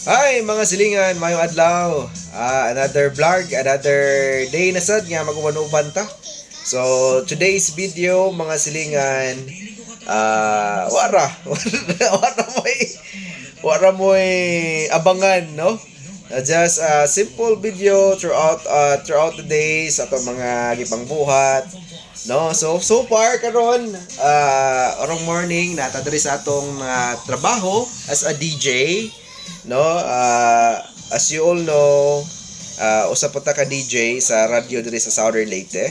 Hi mga silingan, mayong adlaw. Another vlog, another day na sad nga mag-uban ta. So today's video mga silingan, wara mo'y abangan, no? Just a simple video throughout the days ato mga gipang buhat, no? So far karon orong morning nata diri sa atong trabaho as a DJ, no? As you all know, usa pa ta ka DJ sa radio diri sa Southern Leyte.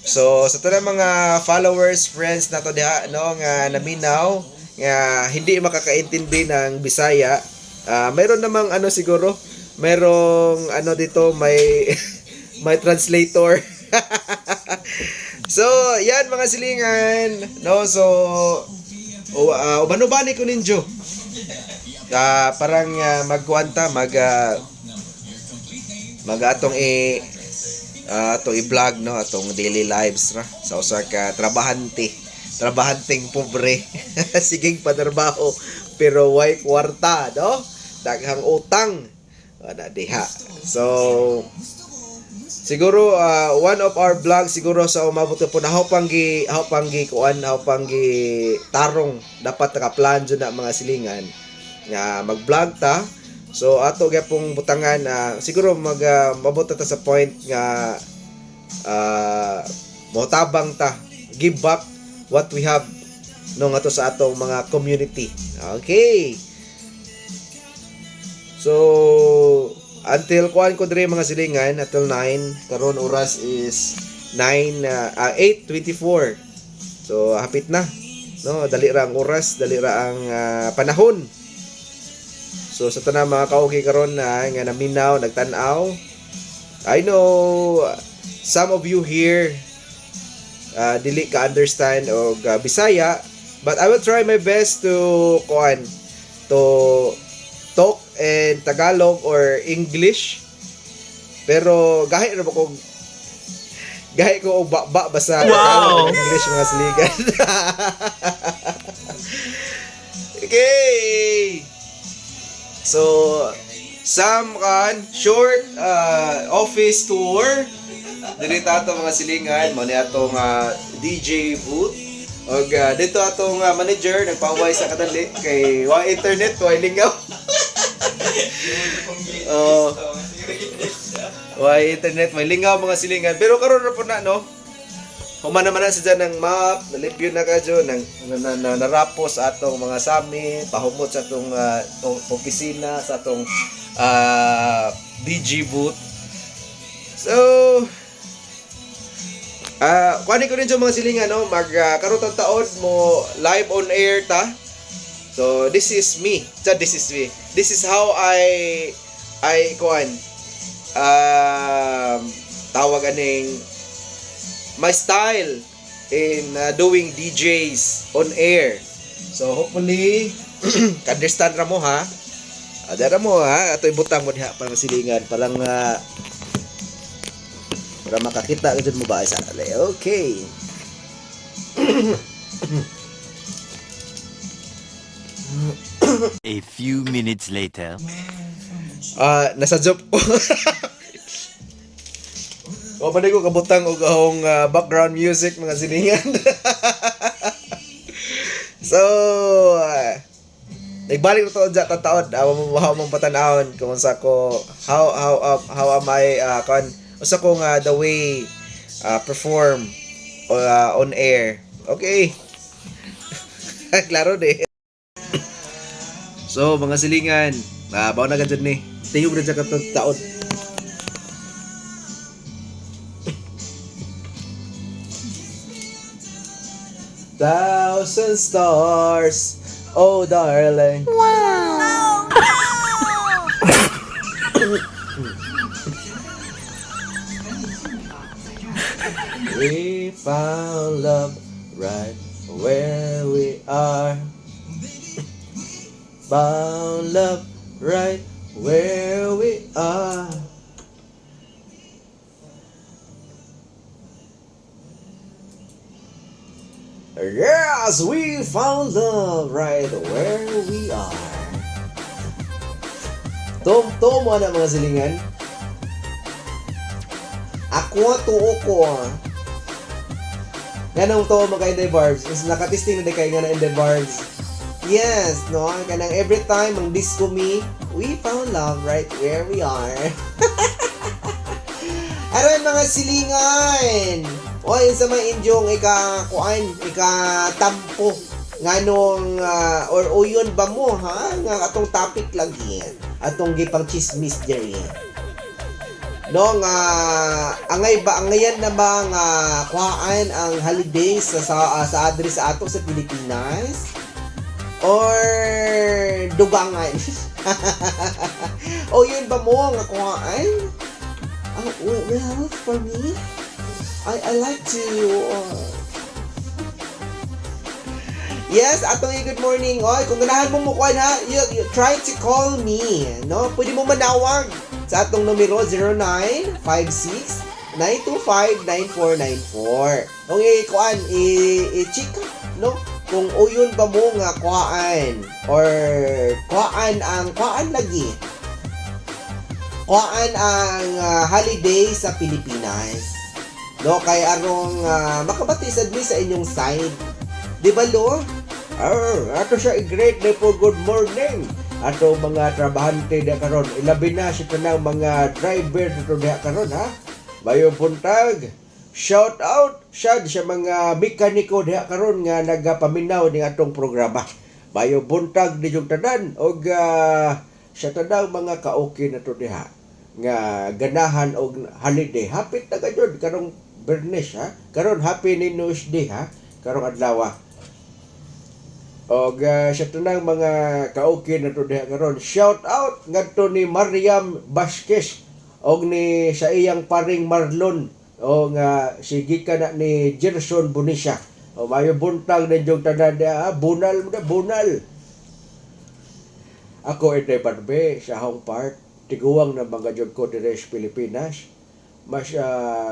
So sa tanang mga followers, friends nato diha, no, nga naminaw nga hindi makakaintindi ng Bisaya, mayroon namang siguro merong dito may may translator. So yan mga silingan, no? So ubani ko ninyo, parang magkuanta mag atong atong i-vlog, no, atong daily lives ra sa usa ka trabahanteng pobre. Siging padarbaho pero way kwarta, no, daghang utang wala diha. So siguro one of our vlogs siguro sa umabot po na panggi tarong dapat nakaplan dyan na mga silingan nga mag-vlog ta. So ato gyapong butangan siguro mabot ta sa point nga motabang ta, give back what we have no nga to sa atong mga community. Okay. So until kuan ko dire mga silingan until 9 karon oras is 8:24. So hapit na, no, dali ra ang oras, dali ra ang panahon. So sa tanang mga kaugi karon nga naminaw, nagtan-aw, I know some of you here dili ka understand og Bisaya, but I will try my best to talk in Tagalog or English. Pero gahi ko og basa Tagalog, English mga siligan. Okay. So some short office tour diri tato mga silingan mo ni atong DJ booth. Og dito atong manager nagpaway sa kadali kay wa internet, wa lingaw. Wa internet, may lingaw mga silingan. Pero karon ra po na, no, human naman na siya ng map, nalipyo na kadyo narapos atong mga sami, pahumot sa atong opisina, sa atong DJ booth. So kuhanin ko rin sa mga silingan, no, karutang taon mo live on air ta. So this is me. This is how I tawag aning my style in doing DJs on air. So hopefully understand ra mo ha. Adara mo ha, ato ibutang mo diha para silingan palang para makakita ka dyan mo ba sa alay. Okay. A few minutes later. Nasa job ko. O pa ko kabutang og ahong background music mga silingan. So nagbalik ko to sa taon, mong patanahon kung sa ko how am I usa ko the way perform on air. Okay. Klaro de. So mga silingan, bawo na gadyan ni. Tingog na sa taon. Thousand stars, oh darling. Wow! We found love right where we are. Found love right where we are. Yes, we found love right where we are. Tuo mo na mga silingan. Ako, tuo ko. Ganong to mga Inday Barbs. Mas nakatisting na di kayo nga na Inday Barbs. Yes, no? Kanang every time ang disco me, we found love right where we are. Aron mga silingan. O, yun sa mga indyong ika-tampo. Nganong, or uyon ba mo, ha? Nga atong topic lagi. Atong gipang chismis dyan. No, nga angayan na ba nga kuhaan ang holidays sa address ato sa Pilipinas or dugangan? O yun ba mo nga kuhaan? Well, for me, I like to yes, atong good morning. Oy, kung ganahan mo mukuan ha, you try to call me, no? Pwede mo manawag sa atong numero 0956-925-9494. Kung i-kuan, i-check, no? Kung uyon ba mo nga kuan or kuan lagi. Kuan ang holiday sa Pilipinas. No, kay arong makabati sad mi sa inyong side. Di ba lo? Ato siya i-great day for good morning. Ato mga trabahante diha karon, ilabi na si tanang mga driver dito diha karon ha. Bayo buntag. Shout out sad sa mga mekaniko diha karon nga nagapaminaw ning atong programa. Bayo buntag dinyong tanan og sa tanang mga kaoki nato diha nga ganahan og holiday. Hapit na gayud karong Bernes ha. Karon happy ni News Day ha. Karong adlaw. Og sa tanang mga kaoki na to diha karon, shout out ngadto ni Mariam Vasquez og ni sa iyang paring Marlon o nga sige ka na ni Gerson Bunisha. O mayo buntag ninyong tanan diha, bunal mo na bunal. Ako ite barbe sa Hong Park, tiguang na mga jud ko diri sa Pilipinas. Mas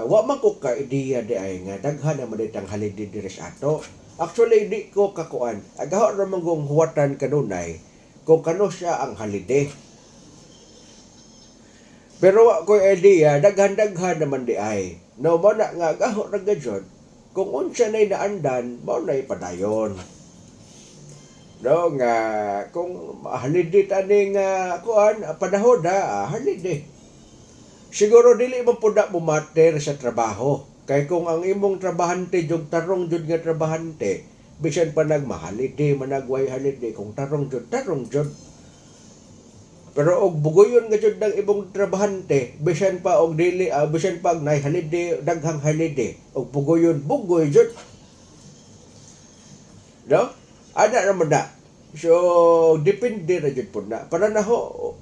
wa man ko ka ideya di ay nga daghan na man ditang holiday diri sa ato. Actually, di ko kakuan. Agaho naman kong huwatan kanunay kung kano siya ang holiday. Pero ko idea, daghan-daghan naman di ay. No, mo na nga agaho na gadyon, kung unsa na'y naandan, mo na'y padayon. No, nga, kung holiday tani nga kuan, panahon na, holiday. Siguro dili man pud na bumater sa trabaho. Kay kung ang imong trabahante jud tarong jud nga trabahante, bisan pa nagmahalide managway halide kung tarong jud. Pero og bugoyon nga jud ng imong trabahante, bisan pa og dili bisan pa nay halide daghang halide og bugoy jud. No? Ana naman na. So depende ra jud pud na. Para naho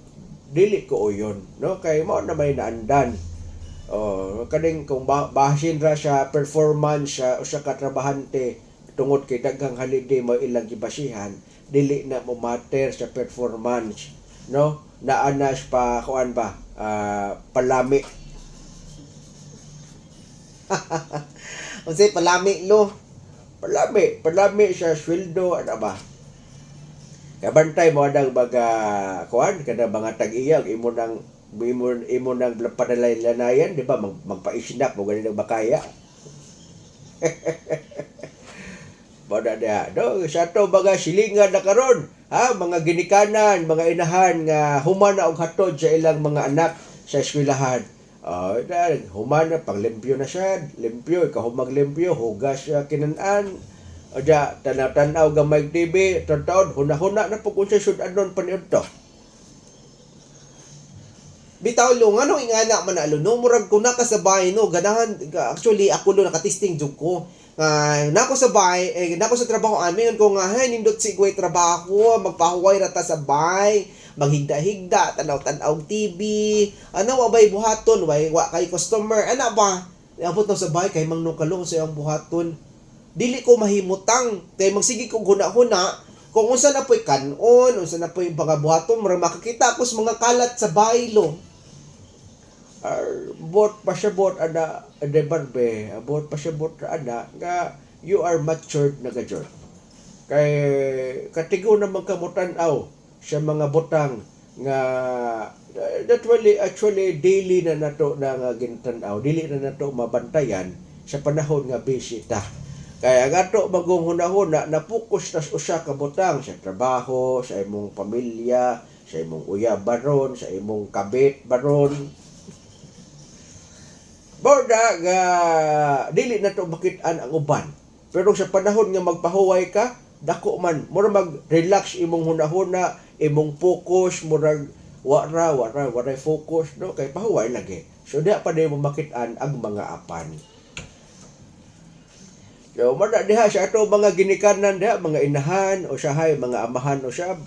dili ko uyon, no? Kay mao na may naandan. Kaning kung bahin ra sa performance sa katrabahante tungod kay daghang holiday mo ilang gibasihan, dili na mo matter sa performance, no? Naanas pa kuan ba palami. Unsay palami lo? Palami sa sweldo ana ba? Kabantay mo adang baga kuan kada mga tag-iyag imo nang padalay-lanayan, di ba? Magpa-isnap mo ganun ng bakaya. Bada dia, do sa to baga silingan na karon, ha, mga ginikanan, mga inahan nga humana og hatod sa ilang mga anak sa eskwelahan. Humana panglimpyo na siya, limpyo ikaw maglimpyo, hugas siya kinanan. Oja tanaw-tanaw gamay TV, taon huna-huna na pug unsay sud-anon paniud to. Bitaw lo nga no ingana man alo no murag ko na kasabay no ganahan actually ako lo nakatisting jud ko nako sa bay nako sa trabaho amin ko nga hay nindot sigway trabaho magpahuway ra ta sa bay maghigda-higda tanaw-tanaw TV ano wabay buhaton way wa kay customer ana ba abot na sa bay kay mangno kalong sa iyang buhaton dili ko mahimutang kay magsige ko huna-huna kung unsa na po'y kanon unsa na po'y mga buhaton murag makakita ko sa mga kalat sa baylo. Bot pa siya bot ana de barbe bot pa siya bot ana nga you are matured na gadyon kay katigo na magkamutan-aw sa mga butang nga actually daily na nato na nga gintan-aw, dili na nato mabantayan sa panahon nga busy ta. Kaya nga to bagong hunahuna na focus tas usa ka butang sa trabaho, sa imong pamilya, sa imong uyab baron, sa imong kabit baron. Borda nga dili na to makit-an ang uban. Pero sa panahon nga magpahuway ka, dako man mura mag-relax imong hunahuna, imong focus murag waray focus no kay pahuway lagi. So diha pa mo makit-an ang mga apan. So, mana diha sa ato mga ginikanan diha, mga inahan o sahay, mga amahan o sab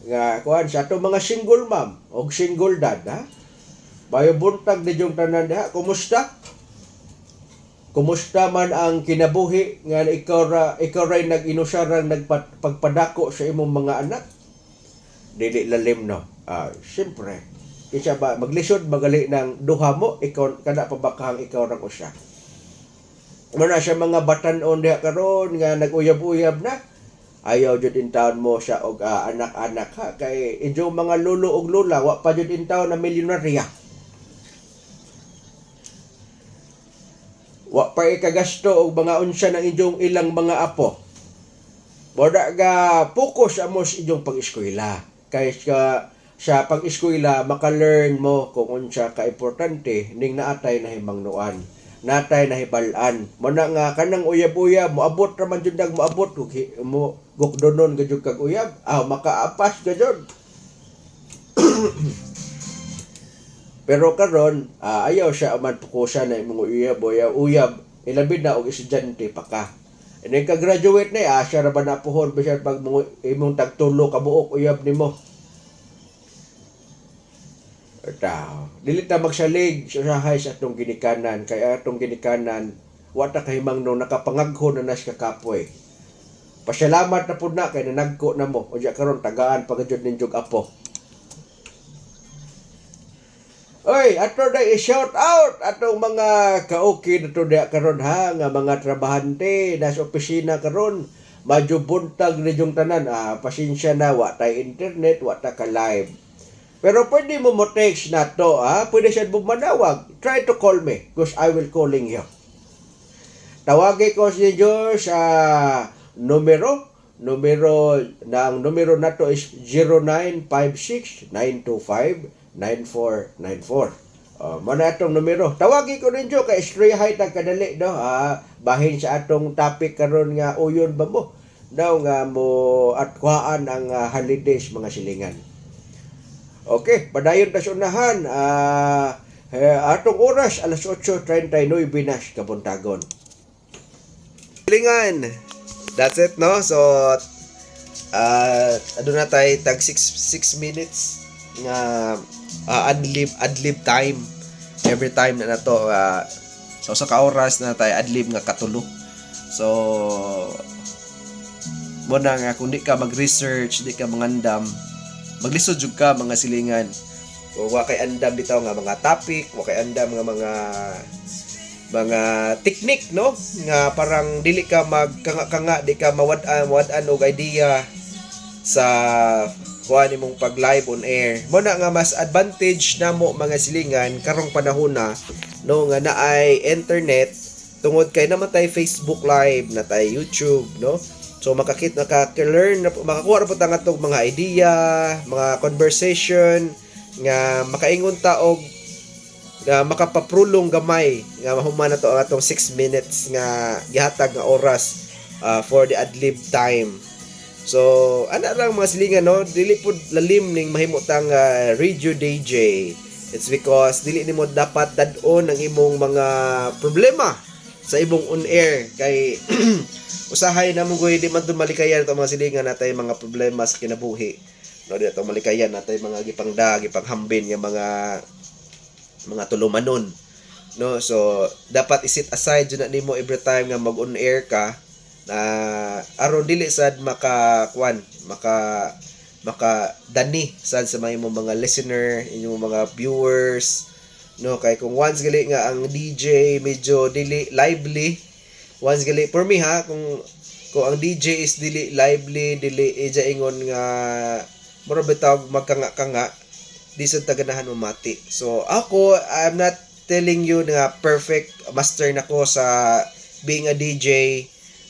nga kuan sa ato mga single mom o single dad ha. Bayo buntag ni jong tanan diha, kumusta? Kumusta man ang kinabuhi nga ikaw ray nag-inusarang nagpagpadako sa imong mga anak? Dili lalim no. Siyempre, kisa ba maglisod magali ng duha mo, ikaw kada pa bakang ikaw rang usa. Muna sa mga batan-on diha karon nga nag-uyab-uyab na, ayaw jud in taon mo siya og anak-anak ha kay inyong mga lolo og lola wa pa jud in taon na milyonarya. Wa pa ikagasto og mga unsa ng inyong ilang mga apo. Boda ga focus amos inyong pag-eskwela kay sa pag-eskwela maka-learn mo kung unsa ka importante ning naatay na himangnuan. Natay na hibalan mo na nga kanang uyab-uyab moabot ra man jud dag moabot mo gukdonon gajud kag uyab makaapas gajud. Pero karon ayaw siya man pukusan na imong uyab ilabid na og estudyante pa ka. Ini ka graduate na siya ra ba na puhon bisan pag imong tagtulo ka buok uyab nimo. Dili ta magsalig sa usahay sa atong ginikanan kay atong ginikanan wa ta kahimang no nakapangaghon na nas kakapoy. Pasalamat na pud na kay nanagko na mo unya karon tagaan pagajud ninjog apo. Oy, ato day i-shout out atong mga kaukid ato diha karon ha nga mga trabahante nas opisina karon medyo buntag ni jong tanan pasensya na wa tay internet wa ta ka live. Pero pwede mo text na to, pwede siya bumanawag. Try to call me, because I will calling you. Tawagin ko si Diyos sa numero na to is 0956-925-9494. Mana atong numero. Tawagin ko rin Diyos, kay stray height ang kadali, no? Bahin sa atong topic karon nga uyon ba mo? Daw nga mo at kuhaan ang holidays mga silingan. Okay, padayon ta sa unahan. Atong oras, alas 8:39 na kabuntagon. Silingan. That's it, no? So, ano na tayo, tag 6 minutes nga adlib time. Every time na to. So, sa ka-oras na tayo, adlib nga katulo. So, muna nga, kung di ka mag-research, di ka mangandam, maglisod jud ka mga silingan. O wa kay andam bitaw nga mga topic, wa kay andam nga mga technique no nga parang dili ka magkanga di ka mawad-an og idea sa kuan imong pag live on air. Mo na nga mas advantage namo mga silingan karong panahon na no nga naay internet tungod kay namatay Facebook live, natay YouTube no. So maka-learn na makakuha ra pud ang atong mga idea, mga conversation nga makaingon ta og nga makapaprulong gamay nga mahuman na to ang atong 6 minutes nga gihatag nga oras for the adlib time. So ana lang mga silingan no, dili pud lalim ning mahimo tang radio DJ. It's because dili nimo dapat dad-on ang imong mga problema sa imong on air kay usahay na mong di man malikayan ito mga silingan natay mga problema sa kinabuhi. No, dito malikayan natay mga gipanghambin yung mga tulumanon. No, so dapat isit aside jud na nimo every time nga mag-on air ka na aron dili sad maka dani sad sa mga listener, inyong mga viewers. No, kay kung once gali nga ang DJ medyo dili lively, once gali for me ha kung ang DJ is dili lively, dili ingon nga mura bitaw magkanga-kanga di sa taganahan mamati. So ako, I'm not telling you na perfect master na ko sa being a DJ,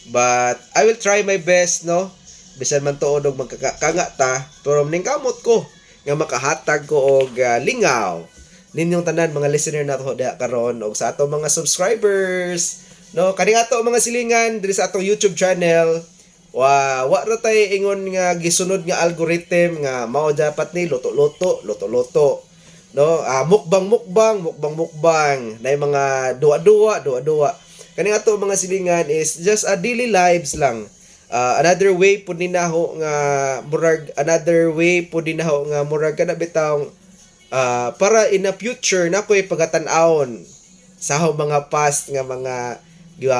but I will try my best, no? Bisan man tuod og magkakanga ta, pero ning kamot ko nga makahatag ko og lingaw ninyong tanan mga listener nato diha karon og sa ato mga subscribers, no? Kani ato mga silingan diri sa atong YouTube channel. Wa ra tay ingon nga gisunod nga algorithm nga mao dapat ni luto-luto, no? Mukbang nay mga duwa. Kani ato mga silingan is just a daily lives lang. Another way pud ninaho nga murag kana bitaw para in the future na ko'y pagatan-awon sa mga past nga mga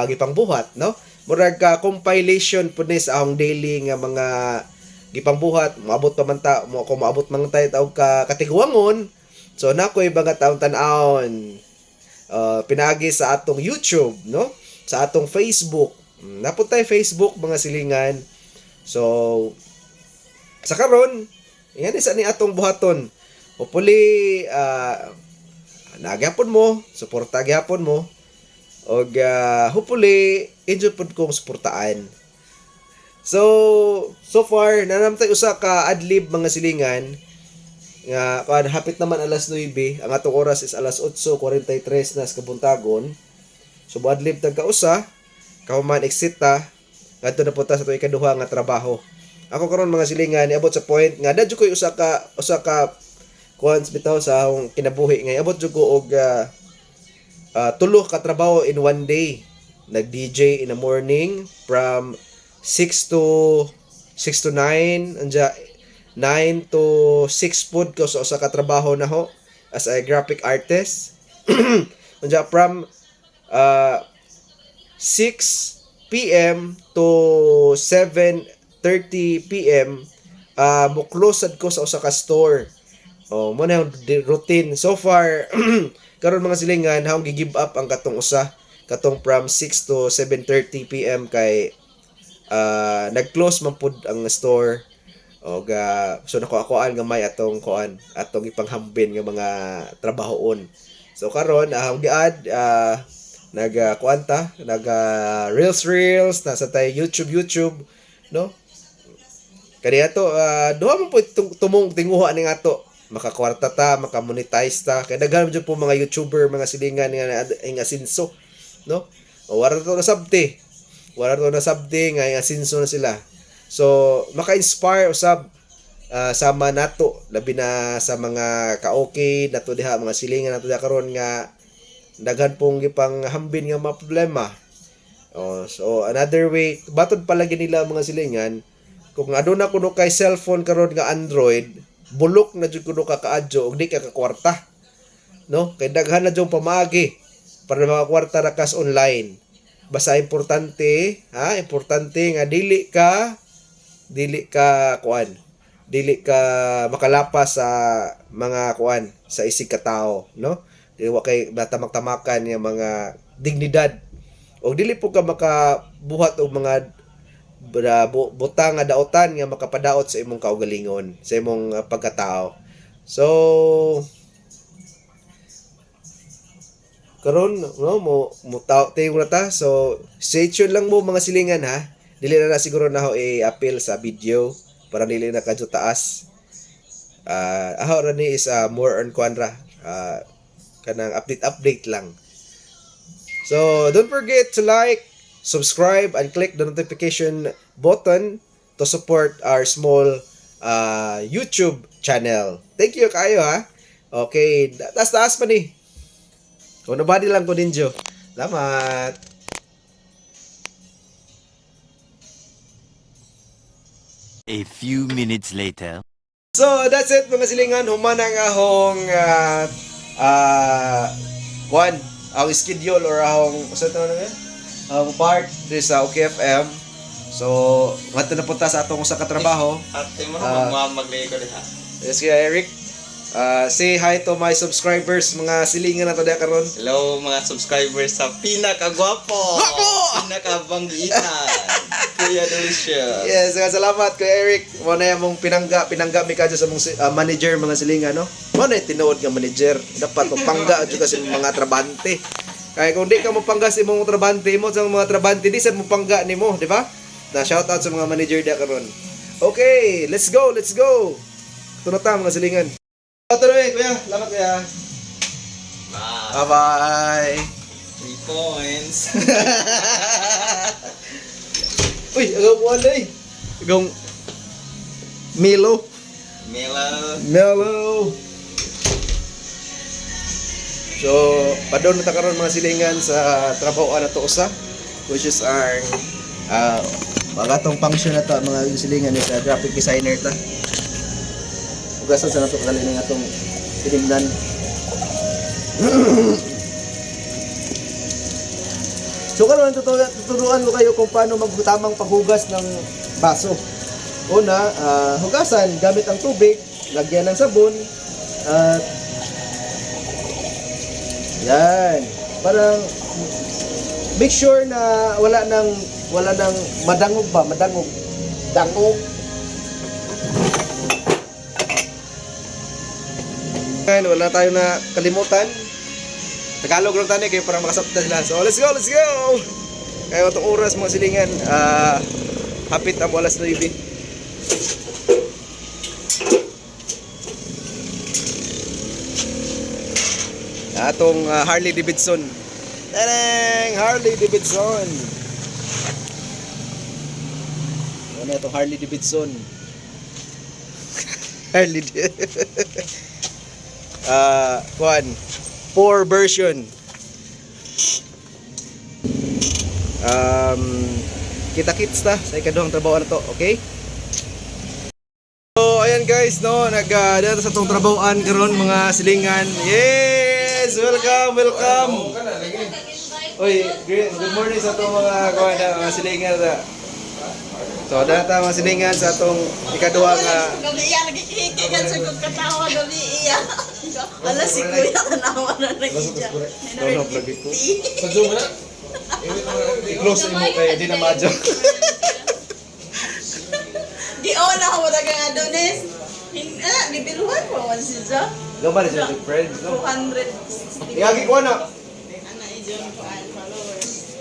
gipang buhat, no? Murag ka compilation pud ni sa akong daily nga mga gipang buhat, maabot pa man ta mo kung maabot man tayo tawag ka katigwangon. So na ko'y mga taon tan-awon pinagi sa atong YouTube, no? Sa atong Facebook. Napuntay Facebook mga silingan. So sa karon, yan isa ni atong buhaton. Hopefully nagyapon mo, suporta gyapon mo. Og hopefully enjoy pud kong suportaan. So far nanamtay usa ka adlib mga silingan nga hapit naman alas 9, ang atong oras is alas 8:43 na sa kabuntagon. So adlib tag kausa kauman eksita ngadto na punta sa tuig ikaduha nga trabaho. Ako karon mga silingan niabot sa point nga dadyo koy usa ka kuans bitaw sa akong kinabuhi nga abot jud ko og tulo ka trabaho in one day. Nag-DJ in the morning from 6 to 9 anja 9 to 6 pod ko sa usa ka trabaho na ho as a graphic artist. Anja from 6 p.m. to 7:30 p.m. Muklosad ko sa usa ka store. Oh, mo na yung routine so far. Karon mga silingan haong gi-give up ang katong usa katong from 6 to 7:30 p.m. kay nag-close man pud ang store. Og so nakuha nga may atong ipanghambin nga mga trabahoon. So karon haong giad reels nasa tay YouTube, no? Kani ato duha man po tumong tinguha ning ato makakwarta ta, makamonetize ta. Kaya daghan jud po mga YouTuber, mga silingan nga asinso, no? O wala to na sabte nga asinso na sila. So maka-inspire usab sama nato labi na sa mga ka-okay nato diha mga silingan nato diha karon nga daghan pong gipang hambin nga mga problema. So another way batod palagi nila mga silingan kung aduna kuno kay cellphone karon nga Android, bulok na jud kuno ka kaadyo og di ka kakwarta, no? Kay daghan na jud pamaagi para makakwarta ra kas online. Basta importante nga dili ka makalapas sa mga sa isig ka tao, no? Dili wa kay matamag-tamakan nga mga dignidad. O dili po ka makabuhat og mga butang nga daotan nga makapadaot sa imong kaugalingon, sa imong pagkatao. So karon no mo tayo na ta. So stay tuned lang mo mga silingan ha. Dili na siguro na ho i-appeal sa video para dili na kadto taas. Aho ra ni is more on kwanra. Kanang update lang. So don't forget to like, subscribe, and click the notification button to support our small YouTube channel. Thank you kayo ha. Okay, taas pa ni. Kung nabadi lang ko ninyo. Salamat. A few minutes later. So that's it mga silingan. Humanang ahong ang schedule or ahong ang part this sa OKFM. So ngadto na punta sa atong usa ka trabaho. Ate mo maglay ko diha. Yes, Eric. Say hi to my subscribers, mga silingan na to diha karon. Hello mga subscribers sa pinakagwapo, pinakabanggitan. Kuya Delicious. Yes, salamat Kuya Eric. Mo na mong pinangga mi kadyo sa mong manager mga silingan no. Mo na tinuod nga manager. Dapat mapangga jud kasi mga trabante. Kaya kung di ka mo pangga sa imong trabante mo sa mga trabante di sad mo pangga nimo, di ba? Na shout out sa mga manager dia karon. Okay, let's go, let's go. Tunota mga silingan. Tuloy, kuya. Salamat kuya. Wow. Bye-bye. 3 points. Uy, agaw mo alay. Agaw Milo. Melo. So, padon na ta karon mga silingan sa trabaho na to usa, which is ang mga tong function na to mga silingan ni sa graphic designer ta. Ugasan sa nato kagaling nga tong tiningnan. So karon tuturuan ko kayo kung paano magtamang paghugas ng baso. Una, hugasan gamit ang tubig, lagyan ng sabon, at yan. Parang make sure na wala nang madangog. Dangog. Ngayon, wala tayo na kalimutan. Tagalog lang tayo kayo para makasabta sila. So, let's go! Kaya itong oras mga silingan, hapit ang alas 9. Atong Harley Davidson. Tarang! Harley Davidson. Ano itong Harley Davidson? Harley Kuan 4 version. Kita-kits ta sa ikaduhang trabaho na to, okay? So, ayan guys, no, dito sa tong trabahoan karon mga silingan. Yes, welcome. Oy, good morning sa tong mga silingan. So, data mga silingan sa tong ikaduha nga Gabi iya nagkikikikan sa kong katawa gabi iya. Ala si kuya tanawa na nagija. No, lagi ko. Sa Zoom na. I-close mo kay di na madyo. Di ola ko daga adones. Bibiluhan mo wan siya. Gambar siya with friends, no? 260. Iagi ko na. Ana ijon ko ang followers.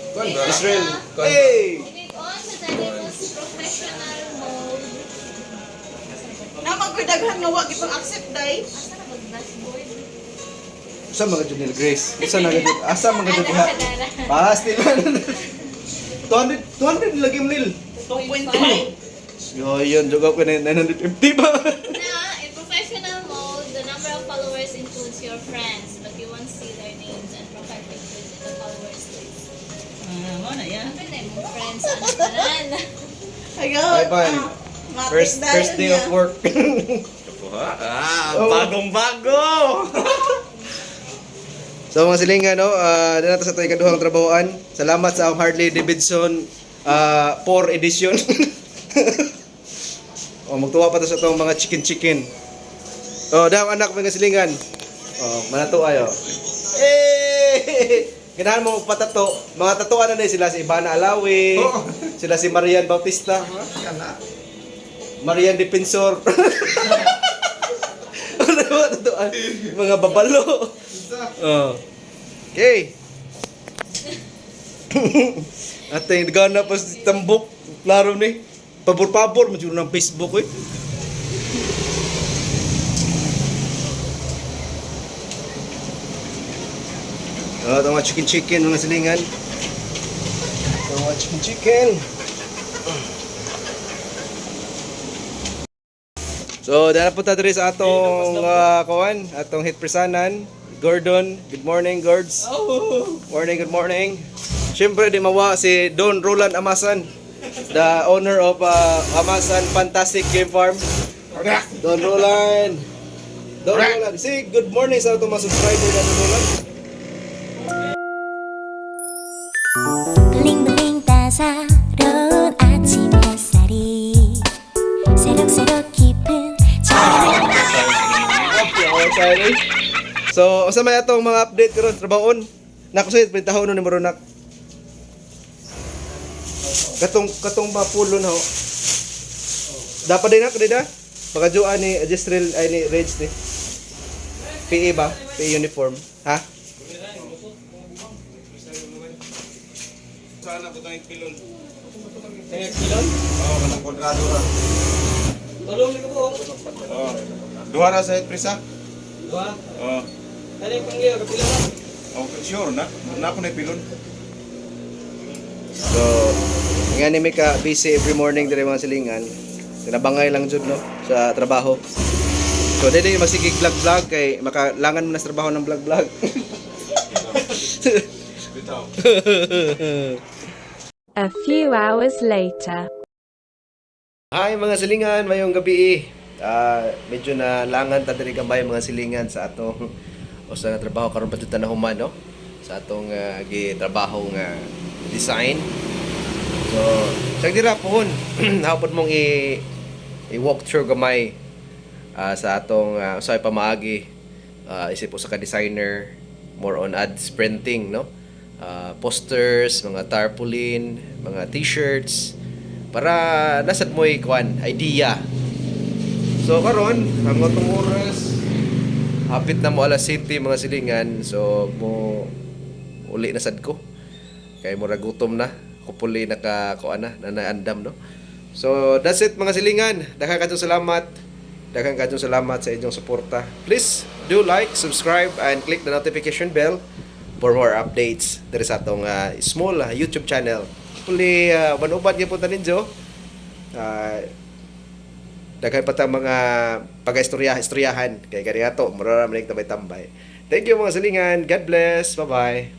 Israel. Hey. Click on sa Dynamos professional mode. Namagkudaghan nga wa gipang accept dai. Asa na mag-dashboard? Sa mga Junil Grace. Asa mga Junil. Kadara. Pasti man. 200 lagi mlil. 2.5. Yo, yun juga ko na 950 ba. Na, in professional mode, the number of followers includes your friends, but you won't see their names and profile pictures in the followers list. Mo na yan. Ano na yung friends? Ano pa nan? Bye bye. First day of work. Bagong-bago. So mga silingan, no, dito natin sa tayo ikaduhang trabahoan. Salamat sa Harley Davidson 4 edition. Magtuwa pa to sa itong mga chicken. Daw anak mga silingan. Manato ayo. Ganahan mo magpatato. Mga tatuan na sila si Ivana Alawi, sila si Marian Bautista, Marian Defensor. Ano ba tatuan? Mga babalo. Okay. At yung gana pa sa tambok, klaro ni. Pabor-pabor, masyuro ng Facebook eh. Ito mga chicken mga silingan. Ito mga chicken. So, dala po tayo sa atong atong hit presanan. Gordon, good morning, Gords. Good morning. Siyempre, di mawa si Don Roland Amasan, the owner of Amasan Fantastic Game Farm. Don Roland. Say good morning sa atong mga subscriber na Don Roland. 블링블링 따사로운 아침 햇살이 새록새록 깊은 Excited. So, usa may atong mga update karon trabahon. Nakusayt pintahon ni Morunak. katong mapulon ho. Dapat din na kadida. Pagkajuan ni Ajestrel ay ni Reg ni. PE ba? PE uniform. Ha? Sana ko tayong pilon. Tingnan kilon? Oo, kanang kontrado ra. Tulong ni ko po. Oo. Duha ra sa prisa? Duha. Oo. Ano yung pangliyo? Kapila lang. Okay, sure na. Na ako na pilon. So, nga ni may ka busy every morning dire mga silingan. Tinabangay lang jud no sa trabaho. So, dili masigig vlog kay makalangan mo na sa trabaho ng vlog. Bitaw. A few hours later. Hi mga silingan, mayong gabi. Medyo na langan ta diri gamay mga silingan sa atong usa nga trabaho karon patutan na human no. Sa atong gitrabaho nga design. So, sa dira pohon, hapon mong i-walk through gamay sa atong usay pamaagi isip usa ka designer more on ads printing no. Posters, mga tarpaulin, mga t-shirts para nasad mo'y kuan idea. So karon ang atong oras hapit na mo alas 7 mga silingan. So mo uli na sad ko kay mura gutom na kupuli nakakuan na naandam no. So that's it mga silingan. Daghang kadtong salamat sa inyong suporta. Please do like, subscribe and click the notification bell for more updates diri sa atong small YouTube channel. Puli manuban gyud punta ninyo. Daghan pa ta mga pag-istoryahan kay kaniya to mura ra man tambay-tambay. Thank you mga silingan. God bless. Bye-bye.